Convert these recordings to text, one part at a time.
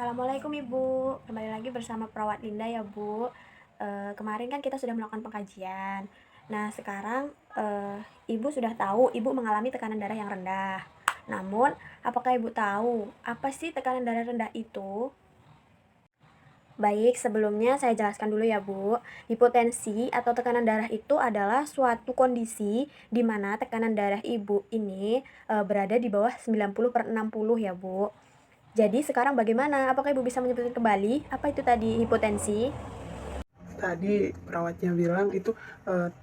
Assalamualaikum Ibu, kembali lagi bersama Perawat Linda ya Bu. Kemarin kan kita sudah melakukan pengkajian. Nah sekarang Ibu sudah tahu Ibu mengalami tekanan darah yang rendah. Namun, apakah Ibu tahu apa sih tekanan darah rendah itu? Baik, sebelumnya saya jelaskan dulu ya Bu. Hipotensi atau tekanan darah itu adalah suatu kondisi di mana tekanan darah Ibu ini berada di bawah 90/60 ya Bu. Jadi sekarang bagaimana? Apakah Ibu bisa menyebutkan kembali apa itu tadi hipotensi? Tadi perawatnya bilang itu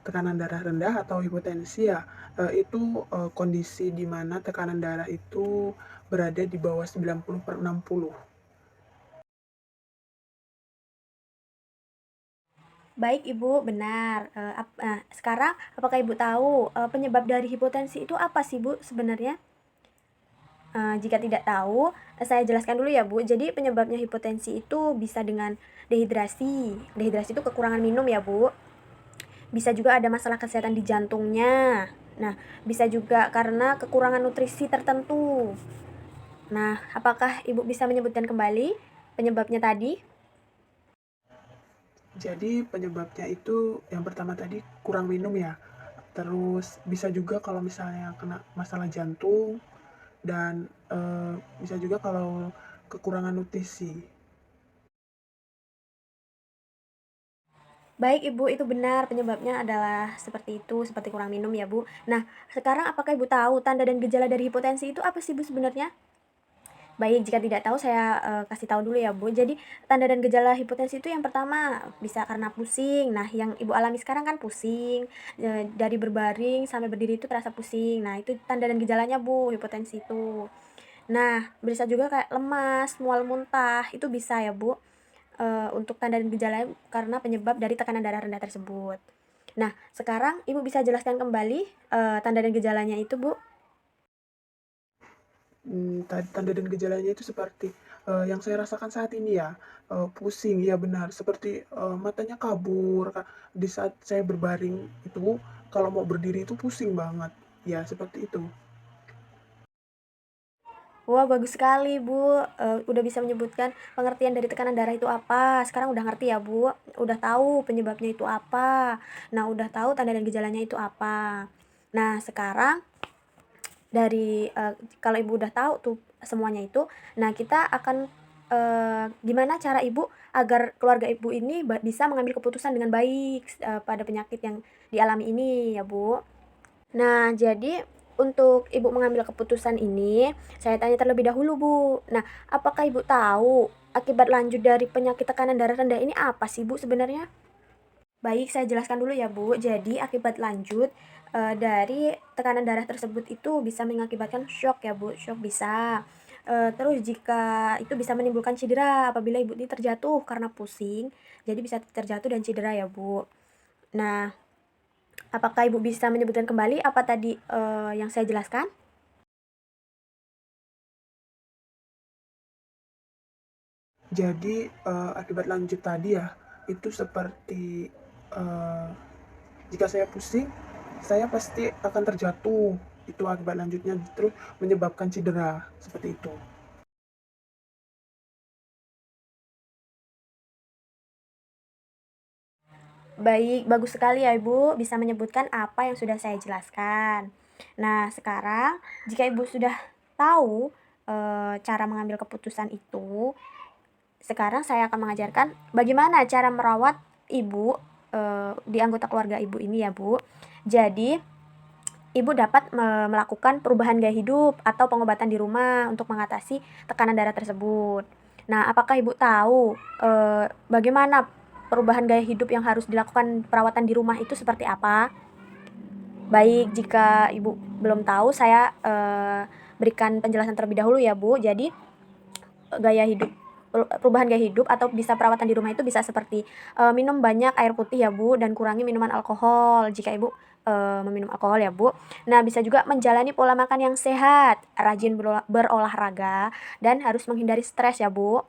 tekanan darah rendah atau hipotensi ya, itu kondisi di mana tekanan darah itu berada di bawah 90/60. Baik Ibu, benar. Sekarang apakah Ibu tahu penyebab dari hipotensi itu apa sih Bu sebenarnya? Jika tidak tahu, saya jelaskan dulu ya Bu. Jadi penyebabnya hipotensi itu bisa dengan dehidrasi. Dehidrasi itu kekurangan minum ya Bu. Bisa juga ada masalah kesehatan di jantungnya. Nah, bisa juga karena kekurangan nutrisi tertentu. Nah, apakah Ibu bisa menyebutkan kembali penyebabnya tadi? Jadi penyebabnya itu yang pertama tadi kurang minum ya, terus bisa juga kalau misalnya kena masalah jantung dan bisa juga kalau kekurangan nutrisi. Baik Ibu, itu benar penyebabnya adalah seperti itu, seperti kurang minum ya Bu. Nah, sekarang apakah Ibu tahu tanda dan gejala dari hipotensi itu apa sih Bu sebenarnya? Baik, jika tidak tahu saya kasih tahu dulu ya Bu. Jadi tanda dan gejala hipotensi itu yang pertama bisa karena pusing. Nah, yang Ibu alami sekarang kan pusing, dari berbaring sampai berdiri itu terasa pusing. Nah, itu tanda dan gejalanya Bu, hipotensi itu. Nah, bisa juga kayak lemas, mual muntah, itu bisa ya Bu, untuk tanda dan gejalanya karena penyebab dari tekanan darah rendah tersebut. Nah, sekarang Ibu bisa jelaskan kembali, tanda dan gejalanya itu Bu? Tanda dan gejalanya itu seperti yang saya rasakan saat ini ya, pusing, ya benar, seperti matanya kabur, di saat saya berbaring itu, kalau mau berdiri itu pusing banget, ya seperti itu. Wah, bagus sekali, Bu, udah bisa menyebutkan pengertian dari tekanan darah itu apa. Sekarang udah ngerti ya, Bu, udah tahu penyebabnya itu apa. Nah, udah tahu tanda dan gejalanya itu apa. Nah, sekarang dari kalau Ibu udah tahu tuh semuanya itu, nah kita akan gimana cara Ibu agar keluarga Ibu ini bisa mengambil keputusan dengan baik pada penyakit yang dialami ini ya, Bu. Nah, jadi untuk Ibu mengambil keputusan ini, saya tanya terlebih dahulu, Bu. Nah, apakah Ibu tahu akibat lanjut dari penyakit tekanan darah rendah ini apa sih, Bu, sebenarnya? Baik, saya jelaskan dulu ya, Bu. Jadi, akibat lanjut dari tekanan darah tersebut itu bisa mengakibatkan shock ya, Bu. Shock bisa. Terus jika itu bisa menimbulkan cedera apabila Ibu ini terjatuh karena pusing, jadi bisa terjatuh dan cedera ya, Bu. Nah, apakah Ibu bisa menyebutkan kembali apa tadi yang saya jelaskan? Jadi akibat lanjut tadi ya, itu seperti eee, jika saya pusing, saya pasti akan terjatuh, itu akibat lanjutnya, terus menyebabkan cedera, seperti itu. Baik, bagus sekali ya Ibu bisa menyebutkan apa yang sudah saya jelaskan. Nah, sekarang jika Ibu sudah tahu cara mengambil keputusan itu, sekarang saya akan mengajarkan bagaimana cara merawat Ibu di anggota keluarga Ibu ini ya Bu. Jadi, Ibu dapat melakukan perubahan gaya hidup atau pengobatan di rumah untuk mengatasi tekanan darah tersebut. Nah, apakah Ibu tahu bagaimana perubahan gaya hidup yang harus dilakukan perawatan di rumah itu seperti apa? Baik, jika Ibu belum tahu, saya berikan penjelasan terlebih dahulu ya Bu. Jadi, gaya hidup perubahan gaya hidup atau bisa perawatan di rumah itu bisa seperti minum banyak air putih ya Bu dan kurangi minuman alkohol jika Ibu meminum alkohol ya Bu. Nah, bisa juga menjalani pola makan yang sehat, rajin berolahraga dan harus menghindari stres ya Bu.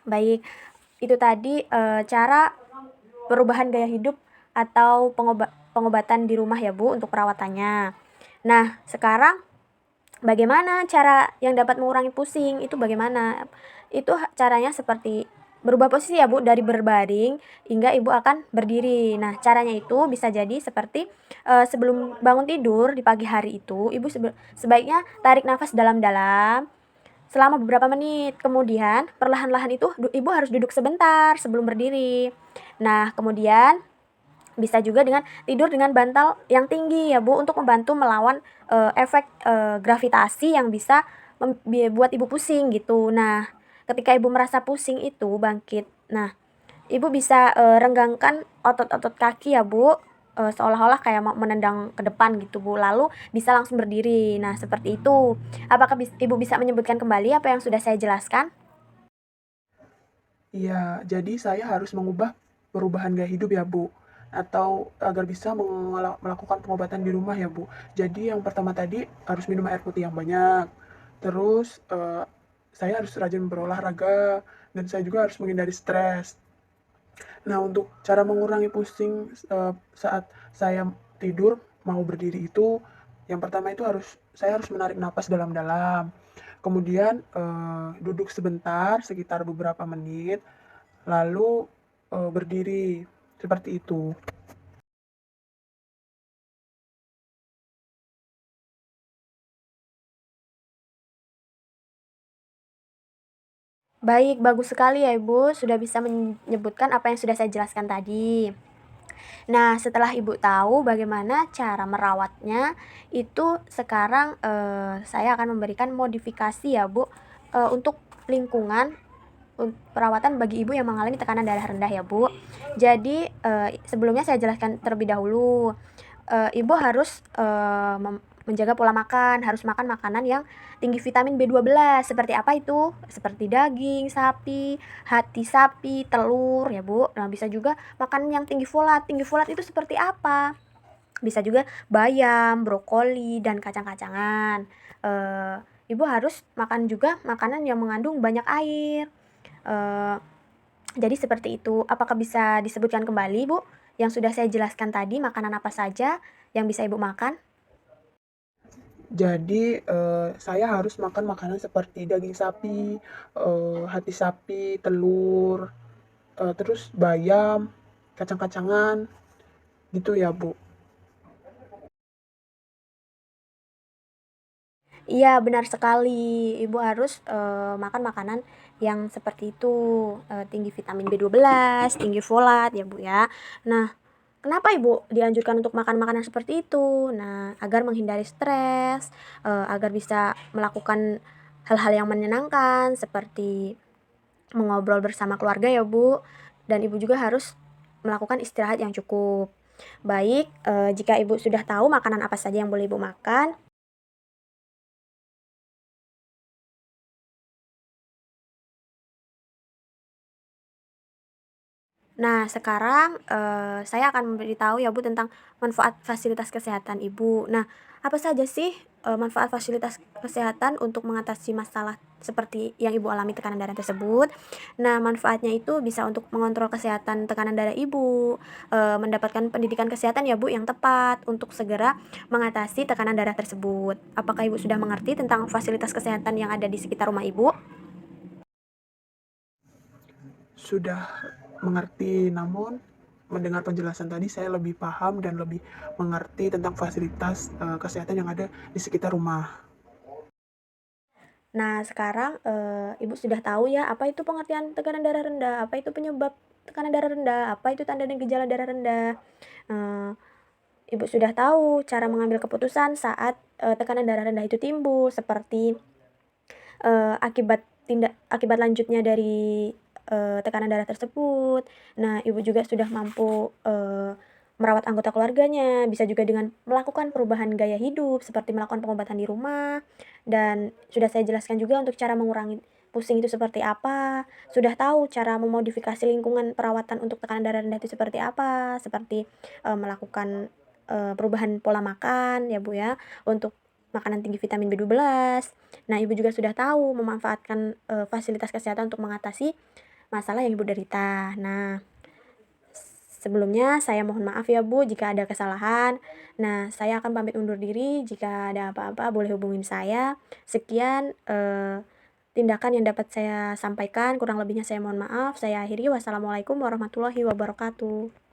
Baik, itu tadi cara perubahan gaya hidup atau pengobatan di rumah ya Bu untuk perawatannya. Nah, sekarang bagaimana cara yang dapat mengurangi pusing? Itu bagaimana? Itu caranya seperti berubah posisi ya Bu, dari berbaring hingga Ibu akan berdiri. Nah, caranya itu bisa jadi seperti, sebelum bangun tidur di pagi hari itu, Ibu sebaiknya tarik nafas dalam-dalam selama beberapa menit. Kemudian perlahan-lahan itu Ibu harus duduk sebentar sebelum berdiri. Nah, kemudian bisa juga dengan tidur dengan bantal yang tinggi ya Bu, untuk membantu melawan, efek, gravitasi yang bisa buat Ibu pusing gitu. Nah, ketika Ibu merasa pusing itu bangkit, nah Ibu bisa, renggangkan otot-otot kaki ya Bu, seolah-olah kayak mau menendang ke depan gitu Bu, lalu bisa langsung berdiri. Nah, seperti itu. Apakah Ibu bisa menyebutkan kembali apa yang sudah saya jelaskan? Iya, jadi saya harus mengubah perubahan gaya hidup ya, Bu, atau agar bisa melakukan pengobatan di rumah ya, Bu. Jadi yang pertama tadi harus minum air putih yang banyak, terus saya harus rajin berolahraga, dan saya juga harus menghindari stres. Nah, untuk cara mengurangi pusing saat saya tidur mau berdiri itu, yang pertama itu saya harus menarik napas dalam-dalam. Kemudian duduk sebentar sekitar beberapa menit, lalu berdiri seperti itu. Baik, bagus sekali ya Ibu, sudah bisa menyebutkan apa yang sudah saya jelaskan tadi. Nah, setelah Ibu tahu bagaimana cara merawatnya, itu sekarang, saya akan memberikan modifikasi ya Bu, untuk lingkungan perawatan bagi ibu yang mengalami tekanan darah rendah ya Bu. Jadi, sebelumnya saya jelaskan terlebih dahulu, Ibu harus, menjaga pola makan, harus makan makanan yang tinggi vitamin B12. Seperti apa itu? Seperti daging sapi, hati sapi, telur ya Bu. Nah, bisa juga makan yang tinggi folat. Tinggi folat itu seperti apa? Bisa juga bayam, brokoli, dan kacang-kacangan. Eee, Ibu harus makan juga makanan yang mengandung banyak air. Eee, jadi seperti itu. Apakah bisa disebutkan kembali, Bu, yang sudah saya jelaskan tadi, makanan apa saja yang bisa Ibu makan? Jadi saya harus makan makanan seperti daging sapi, hati sapi, telur, terus bayam, kacang-kacangan, gitu ya, Bu. Iya, benar sekali. Ibu harus, makan makanan yang seperti itu, tinggi vitamin B12, tinggi folat ya, Bu, ya. Nah, kenapa Ibu dianjurkan untuk makan makanan seperti itu? Nah, agar menghindari stres, agar bisa melakukan hal-hal yang menyenangkan seperti mengobrol bersama keluarga ya, Bu, dan Ibu juga harus melakukan istirahat yang cukup. Baik, jika Ibu sudah tahu makanan apa saja yang boleh Ibu makan. Nah, sekarang, saya akan memberitahu ya Bu tentang manfaat fasilitas kesehatan Ibu. Nah, apa saja sih, manfaat fasilitas kesehatan untuk mengatasi masalah seperti yang Ibu alami tekanan darah tersebut? Nah, manfaatnya itu bisa untuk mengontrol kesehatan tekanan darah Ibu, mendapatkan pendidikan kesehatan ya Bu yang tepat untuk segera mengatasi tekanan darah tersebut. Apakah Ibu sudah mengerti tentang fasilitas kesehatan yang ada di sekitar rumah Ibu? Sudah mengerti, namun mendengar penjelasan tadi saya lebih paham dan lebih mengerti tentang fasilitas kesehatan yang ada di sekitar rumah. Nah, sekarang, Ibu sudah tahu ya, apa itu pengertian tekanan darah rendah, apa itu penyebab tekanan darah rendah, apa itu tanda dan gejala darah rendah. Eee, Ibu sudah tahu cara mengambil keputusan saat, tekanan darah rendah itu timbul, seperti, akibat lanjutnya dari, tekanan darah tersebut. Nah, Ibu juga sudah mampu, merawat anggota keluarganya, bisa juga dengan melakukan perubahan gaya hidup, seperti melakukan pengobatan di rumah, dan sudah saya jelaskan juga untuk cara mengurangi pusing itu seperti apa, sudah tahu cara memodifikasi lingkungan perawatan untuk tekanan darah rendah itu seperti apa, seperti, melakukan, perubahan pola makan ya, Bu, ya, untuk makanan tinggi vitamin B12. Nah, Ibu juga sudah tahu memanfaatkan, fasilitas kesehatan untuk mengatasi masalah yang Ibu derita. Nah, sebelumnya saya mohon maaf ya Bu jika ada kesalahan. Nah, saya akan pamit undur diri, jika ada apa-apa boleh hubungin saya. Sekian, tindakan yang dapat saya sampaikan. Kurang lebihnya saya mohon maaf. Saya akhiri. Wassalamualaikum warahmatullahi wabarakatuh.